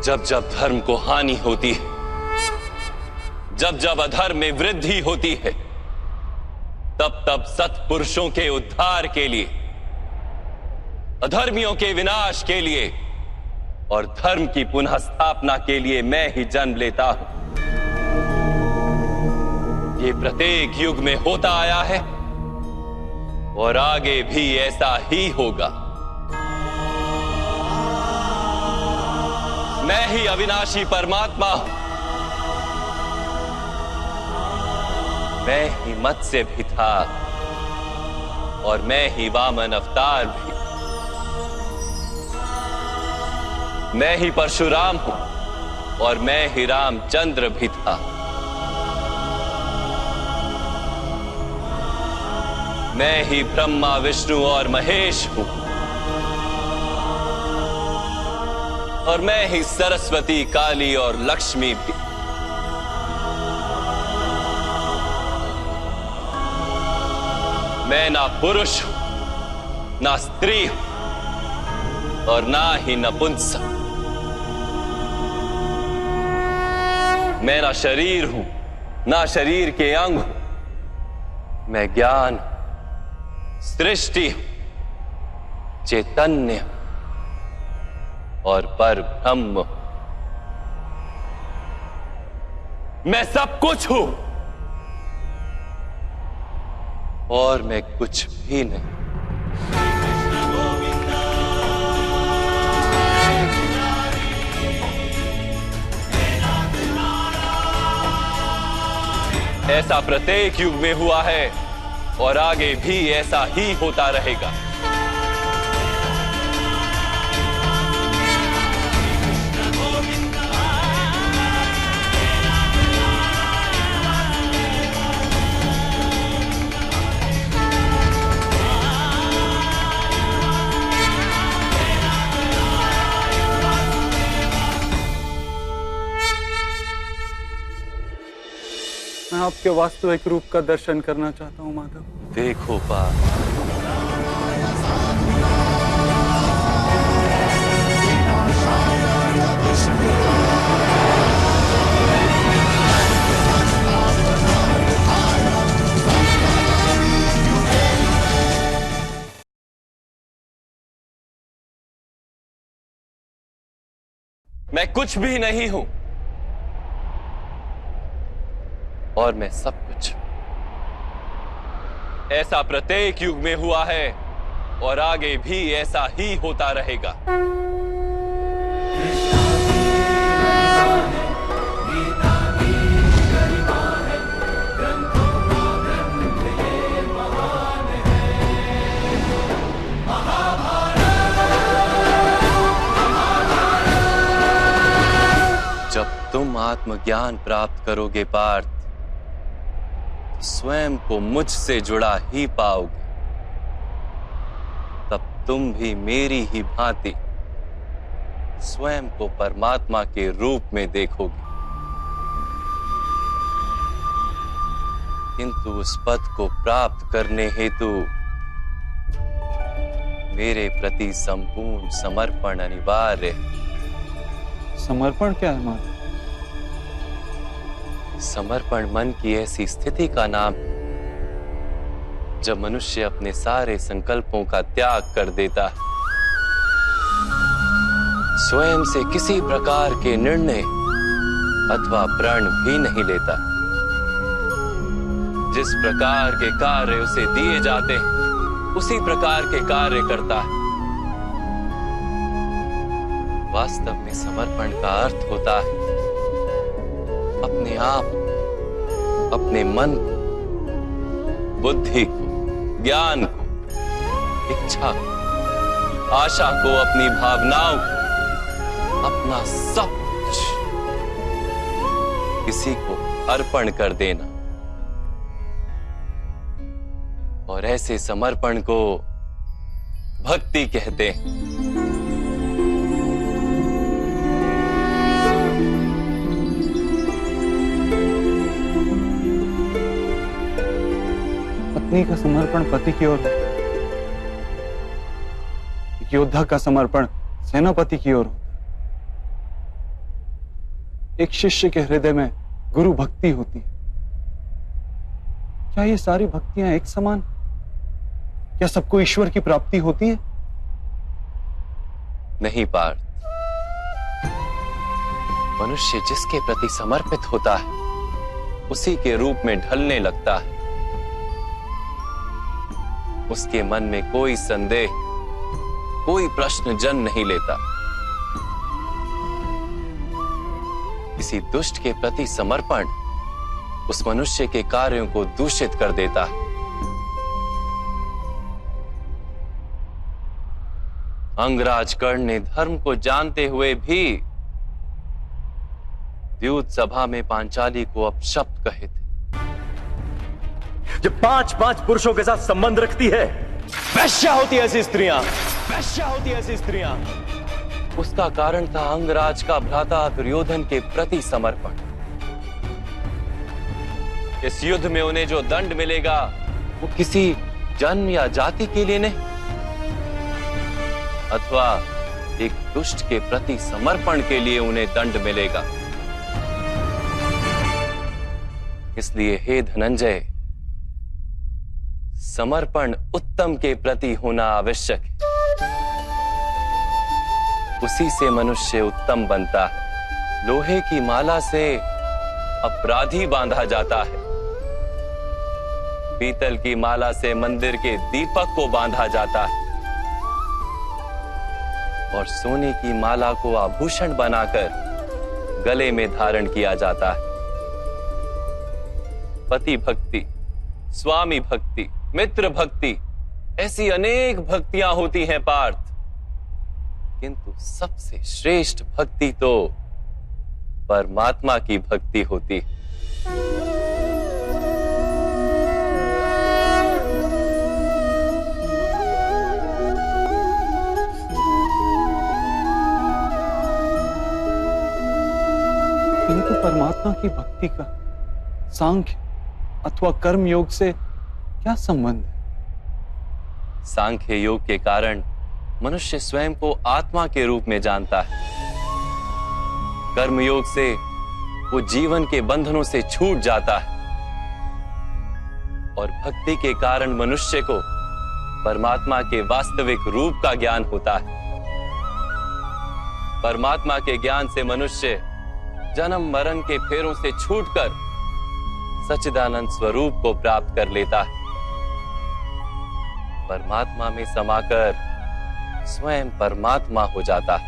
जब जब धर्म को हानि होती है, जब जब अधर्म में वृद्धि होती है, तब तब सत्पुरुषों के उद्धार के लिए, अधर्मियों के विनाश के लिए और धर्म की पुनः स्थापना के लिए मैं ही जन्म लेता हूं। ये प्रत्येक युग में होता आया है और आगे भी ऐसा ही होगा। मैं ही अविनाशी परमात्मा हूं। मैं ही मत्स्य भी था और मैं ही वामन अवतार भी। मैं ही परशुराम हूं और मैं ही रामचंद्र भी था। मैं ही ब्रह्मा विष्णु और महेश हूं और मैं ही सरस्वती काली और लक्ष्मी भी। मैं ना पुरुष हूं, ना स्त्री हूं और ना ही नपुंसक। मैं ना शरीर हूं, ना शरीर के अंग हूं। मैं ज्ञान, सृष्टि हूं, चैतन्य हूं और पर ब्रह्म। मैं सब कुछ हूं और मैं कुछ भी नहीं। ऐसा प्रत्येक युग में हुआ है और आगे भी ऐसा ही होता रहेगा। मैं आपके वास्तविक रूप का दर्शन करना चाहता हूं माधव। देखो पार्थ, मैं कुछ भी नहीं हूं और मैं सब कुछ। ऐसा प्रत्येक युग में हुआ है और आगे भी ऐसा ही होता रहेगा। जब तुम आत्मज्ञान प्राप्त करोगे पार्थ, स्वयं को मुझसे जुड़ा ही पाओगे। तब तुम भी मेरी ही भांति स्वयं को परमात्मा के रूप में देखोगे। किंतु उस पद को प्राप्त करने हेतु मेरे प्रति संपूर्ण समर्पण अनिवार्य है। समर्पण क्या है माधव? समर्पण मन की ऐसी स्थिति का नाम है जब मनुष्य अपने सारे संकल्पों का त्याग कर देता है, स्वयं से किसी प्रकार के निर्णय अथवा प्रण भी नहीं लेता। जिस प्रकार के कार्य उसे दिए जाते हैं उसी प्रकार के कार्य करता है। वास्तव में समर्पण का अर्थ होता है अपने आप, अपने मन को, बुद्धि को, ज्ञान को, इच्छा को, आशा को, अपनी भावनाओं को, अपना सब कुछ किसी को अर्पण कर देना। और ऐसे समर्पण को भक्ति कहते हैं। पत्नी का समर्पण पति की ओर, एक योद्धा का समर्पण सेनापति की ओर होता है। एक शिष्य के हृदय में गुरु भक्ति होती है। क्या ये सारी भक्तियां एक समान? क्या सबको ईश्वर की प्राप्ति होती है? नहीं पार्थ, मनुष्य जिसके प्रति समर्पित होता है उसी के रूप में ढलने लगता है। उसके मन में कोई संदेह, कोई प्रश्न जन्म नहीं लेता। किसी दुष्ट के प्रति समर्पण उस मनुष्य के कार्यों को दूषित कर देता है। अंगराज कर्ण ने धर्म को जानते हुए भी द्यूत सभा में पांचाली को अपशब्द कहे थे। जो 5-5 पुरुषों के साथ संबंध रखती है, वैश्या होती है ऐसी स्त्रियां, वैश्या होती है ऐसी स्त्रियां। उसका कारण था अंगराज का भ्राता दुर्योधन के प्रति समर्पण। इस युद्ध में उन्हें जो दंड मिलेगा वो किसी जन्म या जाति के लिए नहीं, अथवा एक दुष्ट के प्रति समर्पण के लिए उन्हें दंड मिलेगा। इसलिए हे धनंजय, समर्पण उत्तम के प्रति होना आवश्यक है। उसी से मनुष्य उत्तम बनता है। लोहे की माला से अपराधी बांधा जाता है, पीतल की माला से मंदिर के दीपक को बांधा जाता है, और सोने की माला को आभूषण बनाकर गले में धारण किया जाता है। पति भक्ति, स्वामी भक्ति, मित्र भक्ति, ऐसी अनेक भक्तियां होती हैं पार्थ, किंतु सबसे श्रेष्ठ भक्ति तो परमात्मा की भक्ति होती है। किंतु परमात्मा की भक्ति का सांख्य अथवा कर्म योग से क्या संबंध है? सांख्य योग के कारण मनुष्य स्वयं को आत्मा के रूप में जानता है। कर्म योग से वो जीवन के बंधनों से छूट जाता है, और भक्ति के कारण मनुष्य को परमात्मा के वास्तविक रूप का ज्ञान होता है। परमात्मा के ज्ञान से मनुष्य जन्म मरण के फेरों से छूटकर सच्चिदानंद स्वरूप को प्राप्त कर लेता है। परमात्मा में समाकर स्वयं परमात्मा हो जाता है।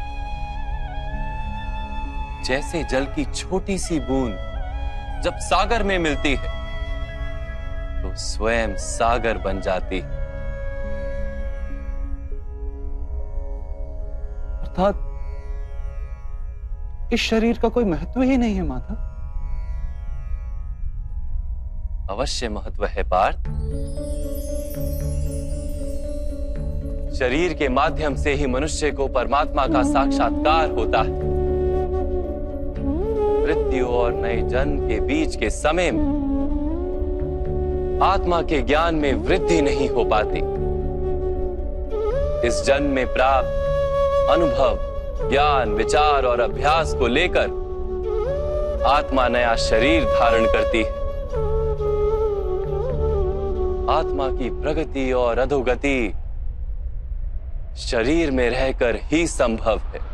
जैसे जल की छोटी सी बूंद जब सागर में मिलती है तो स्वयं सागर बन जाती है। अर्थात इस शरीर का कोई महत्व ही नहीं है माधव। अवश्य महत्व है पार्थ। शरीर के माध्यम से ही मनुष्य को परमात्मा का साक्षात्कार होता है। मृत्यु और नए जन्म के बीच के समय में आत्मा के ज्ञान में वृद्धि नहीं हो पाती। इस जन्म में प्राप्त अनुभव, ज्ञान, विचार और अभ्यास को लेकर आत्मा नया शरीर धारण करती है। आत्मा की प्रगति और अधोगति शरीर में रहकर ही संभव है।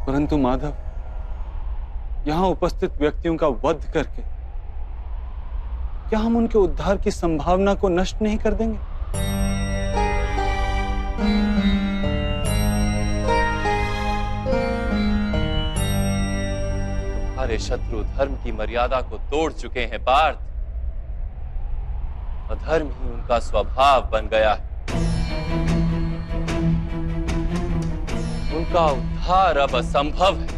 परंतु माधव, यहां उपस्थित व्यक्तियों का वध करके क्या हम उनके उद्धार की संभावना को नष्ट नहीं कर देंगे? तुम्हारे शत्रु धर्म की मर्यादा को तोड़ चुके हैं पार्थ। अधर्म ही उनका स्वभाव बन गया है। उनका उद्धार अब असंभव है।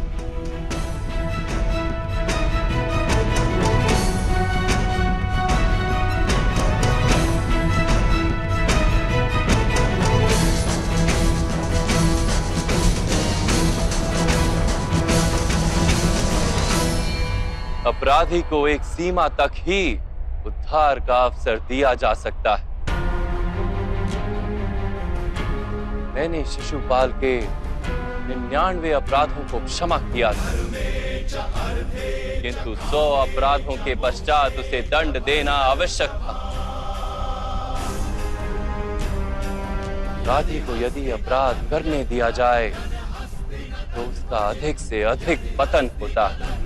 अपराधी को एक सीमा तक ही उद्धार का अवसर दिया जा सकता है। मैंने शिशुपाल के 99 अपराधों को क्षमा किया था, किंतु 100 अपराधों के पश्चात उसे दंड देना आवश्यक था। अपराधी को यदि अपराध करने दिया जाए तो उसका अधिक से अधिक पतन होता है।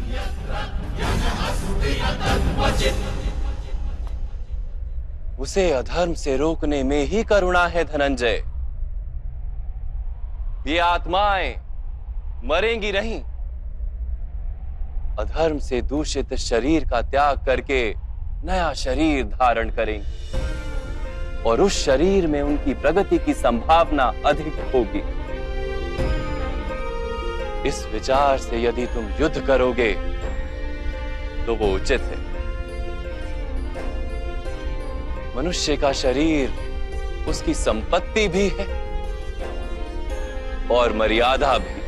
उसे अधर्म से रोकने में ही करुणा है धनंजय। ये आत्माएं मरेंगी नहीं। अधर्म से दूषित शरीर का त्याग करके नया शरीर धारण करेंगी और उस शरीर में उनकी प्रगति की संभावना अधिक होगी। इस विचार से यदि तुम युद्ध करोगे तो वो उचित है। मनुष्य का शरीर उसकी संपत्ति भी है और मर्यादा भी।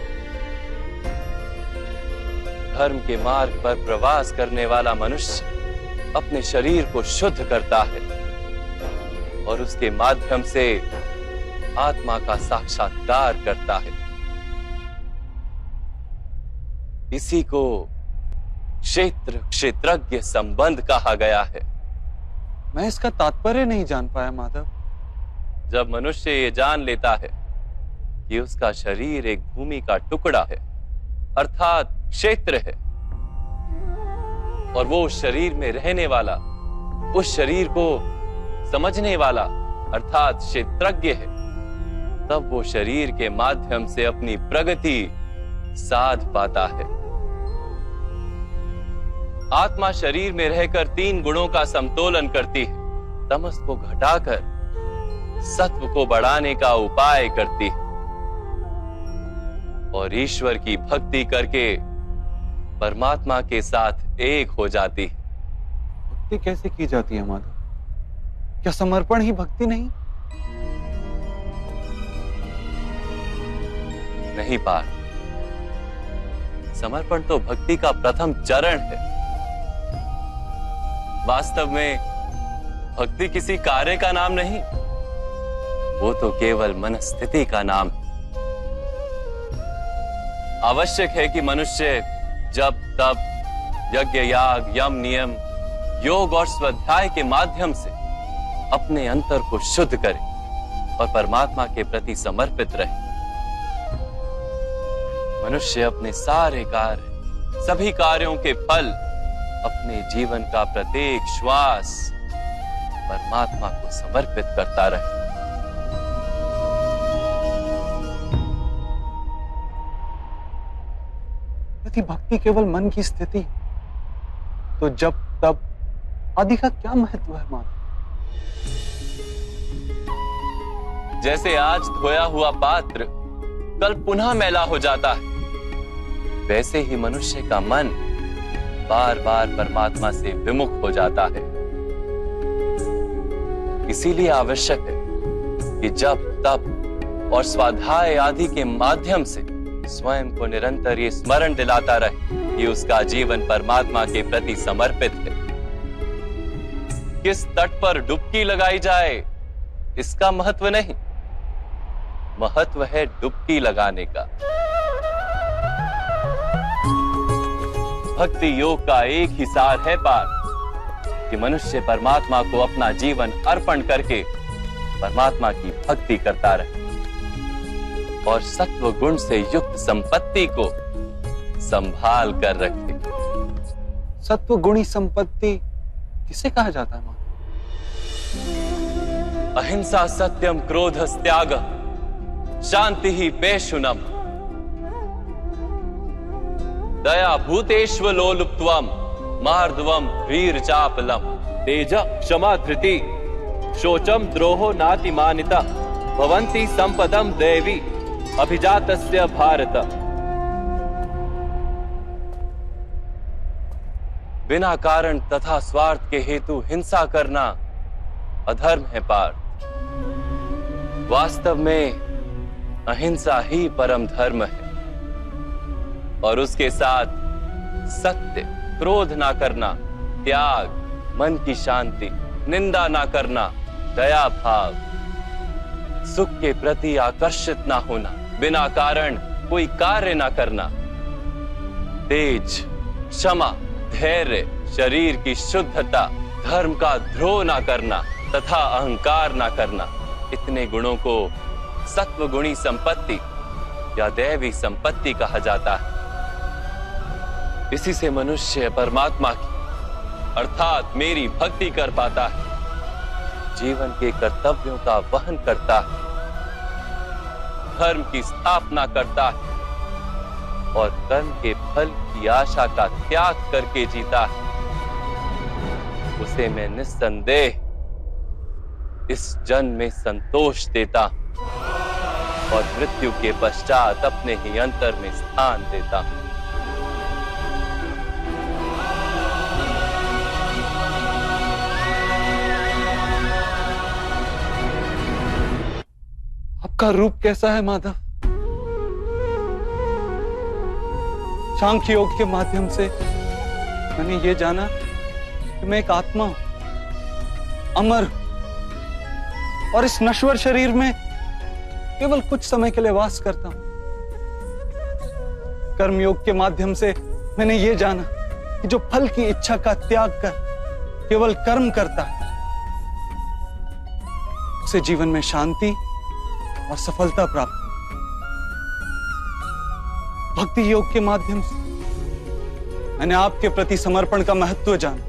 धर्म के मार्ग पर प्रवास करने वाला मनुष्य अपने शरीर को शुद्ध करता है और उसके माध्यम से आत्मा का साक्षात्कार करता है। इसी को क्षेत्र क्षेत्रज्ञ संबंध कहा गया है। मैं इसका तात्पर्य नहीं जान पाया माधव। जब मनुष्य ये जान लेता है कि उसका शरीर एक भूमि का टुकड़ा है, अर्थात क्षेत्र है, और वो उस शरीर में रहने वाला, उस शरीर को समझने वाला अर्थात क्षेत्रज्ञ है, तब वो शरीर के माध्यम से अपनी प्रगति साध पाता है। आत्मा शरीर में रहकर 3 गुणों का समतोलन करती है। तमस को घटाकर सत्व को बढ़ाने का उपाय करती है और ईश्वर की भक्ति करके परमात्मा के साथ एक हो जाती है। भक्ति कैसे की जाती है माधव? क्या समर्पण ही भक्ति नहीं? नहीं पार, समर्पण तो भक्ति का प्रथम चरण है। वास्तव में भक्ति किसी कार्य का नाम नहीं, वो तो केवल मनस्थिति का नाम है। आवश्यक है कि मनुष्य जब तब यज्ञ, याग, यम, नियम, योग और स्वाध्याय के माध्यम से अपने अंतर को शुद्ध करे और परमात्मा के प्रति समर्पित रहे। मनुष्य अपने सारे कार्य, सभी कार्यों के फल, अपने जीवन का प्रत्येक श्वास परमात्मा को समर्पित करता रहे। यदि भक्ति केवल मन की स्थिति, तो जब तब आदि का क्या महत्व है माधव? जैसे आज धोया हुआ पात्र कल पुनः मैला हो जाता है, वैसे ही मनुष्य का मन बार बार परमात्मा से विमुख हो जाता है। इसीलिए आवश्यक है कि जब तप और स्वाध्याय आदि के माध्यम से स्वयं को निरंतर ये स्मरण दिलाता रहे कि उसका जीवन परमात्मा के प्रति समर्पित है। किस तट पर डुबकी लगाई जाए इसका महत्व नहीं, महत्व है डुबकी लगाने का। भक्ति योग का एक ही सार है पार कि मनुष्य परमात्मा को अपना जीवन अर्पण करके परमात्मा की भक्ति करता रहे और सत्व गुण से युक्त संपत्ति को संभाल कर रखे। सत्व गुणी संपत्ति किसे कहा जाता है? अहिंसा सत्यम क्रोध त्याग शांति ही पेशुनम दया भूतेष्व लोलुप्त्वम मार्दवम वीर चापलम तेज क्षमा धृति शोचम द्रोहो नातिमानिता भवन्ति संपदम देवी अभिजातस्य भारत। बिना कारण तथा स्वार्थ के हेतु हिंसा करना अधर्म है पार्थ। वास्तव में अहिंसा ही परम धर्म है और उसके साथ सत्य, क्रोध ना करना, त्याग, मन की शांति, निंदा ना करना, दया भाव, सुख के प्रति आकर्षित ना होना, बिना कारण कोई कार्य ना करना, तेज, क्षमा, धैर्य, शरीर की शुद्धता, धर्म का द्रोह ना करना तथा अहंकार ना करना, इतने गुणों को सत्व गुणी संपत्ति या दैवी संपत्ति कहा जाता है। इसी से मनुष्य परमात्मा की अर्थात मेरी भक्ति कर पाता है, जीवन के कर्तव्यों का वहन करता है, धर्म की स्थापना करता है और कर्म के फल की आशा का त्याग करके जीता है। उसे मैं निस्संदेह इस जन्म में संतोष देता और मृत्यु के पश्चात अपने ही अंतर में स्थान देता हूं। आपका रूप कैसा है माधव? सांख्य योग के माध्यम से मैंने ये जाना कि मैं एक आत्मा हूं, अमर हूं और इस नश्वर शरीर में केवल कुछ समय के लिए वास करता हूं। कर्म योग के माध्यम से मैंने ये जाना कि जो फल की इच्छा का त्याग कर केवल कर्म करता है उसे जीवन में शांति और सफलता प्राप्त। भक्ति योग के माध्यम से मैंने आपके प्रति समर्पण का महत्व जाना।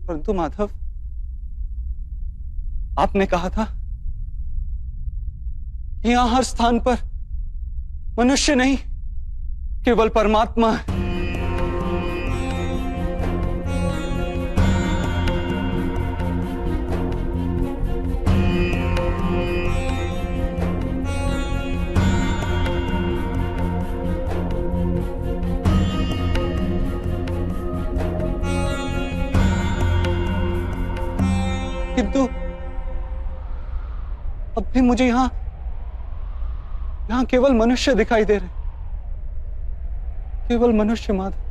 परंतु माधव, आपने कहा था कि यहां हर स्थान पर मनुष्य नहीं केवल परमात्मा है। किंतु अब भी मुझे यहां केवल मनुष्य दिखाई दे रहे, केवल मनुष्य माधव।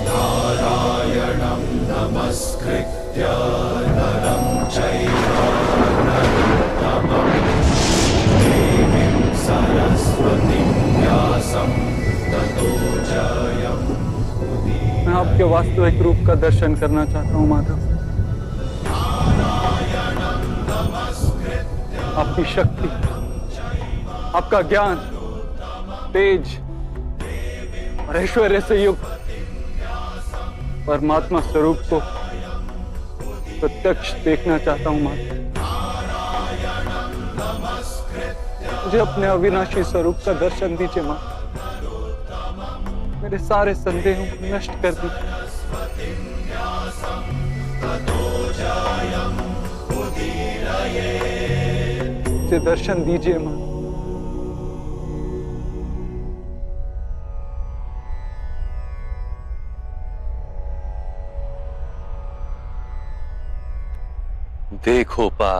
नारायणं नमस्कृत्य नरं चैव नरोत्तमं देवीं सरस्वतीं व्यासं ततो जयमुदीरये। मैं आपके वास्तविक रूप का दर्शन करना चाहता हूं माधव। आपकी शक्ति, आपका ज्ञान, तेज और ऐश्वर्य से युक्त परमात्मा स्वरूप को प्रत्यक्ष देखना चाहता हूं माधव। मुझे अपने अविनाशी स्वरूप का दर्शन दीजिए मां। मेरे सारे संदेहों को नष्ट कर दीजिए। मुझे दर्शन दीजिए मां। देखो पा,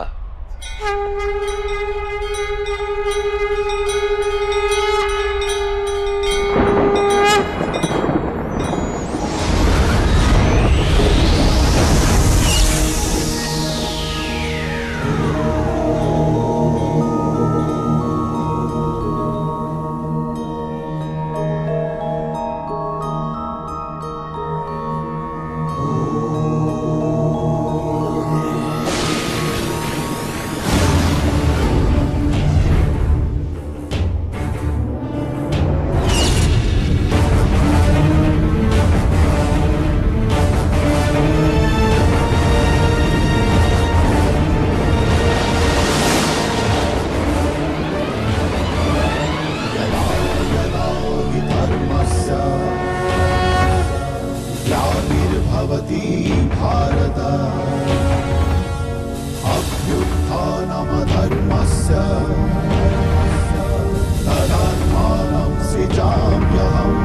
ग्लानिर्भवति भारत अभ्युत्थानमधर्मस्य तदात्मानं सृजाम्यहम्।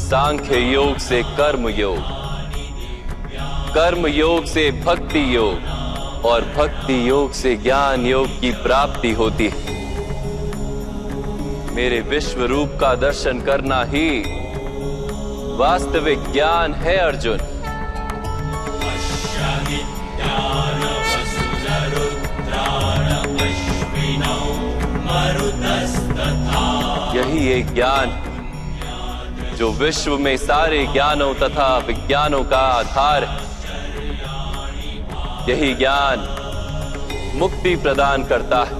सांख्य योग से कर्म योग, कर्म योग से भक्ति योग और भक्ति योग से ज्ञान योग की प्राप्ति होती है। मेरे विश्व रूप का दर्शन करना ही वास्तविक ज्ञान है अर्जुन। यही एक ज्ञान है जो विश्व में सारे ज्ञानों तथा विज्ञानों का आधार है। यही ज्ञान मुक्ति प्रदान करता है।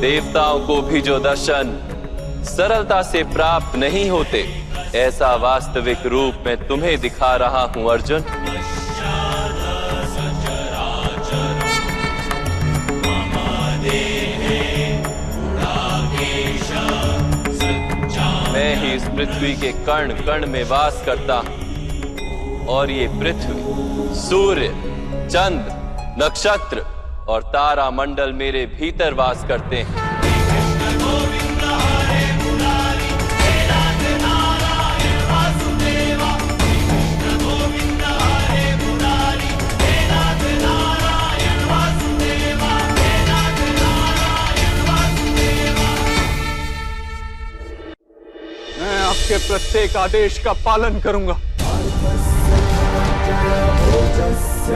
देवताओं को भी जो दर्शन सरलता से प्राप्त नहीं होते, ऐसा वास्तविक रूप मैं तुम्हें दिखा रहा हूं अर्जुन। मैं ही इस पृथ्वी के कण कण में वास करता हूं, और ये पृथ्वी, सूर्य, चंद्र, नक्षत्र और तारा मंडल मेरे भीतर वास करते हैं। मैं आपके प्रत्येक आदेश का पालन करूंगा। ओजस्य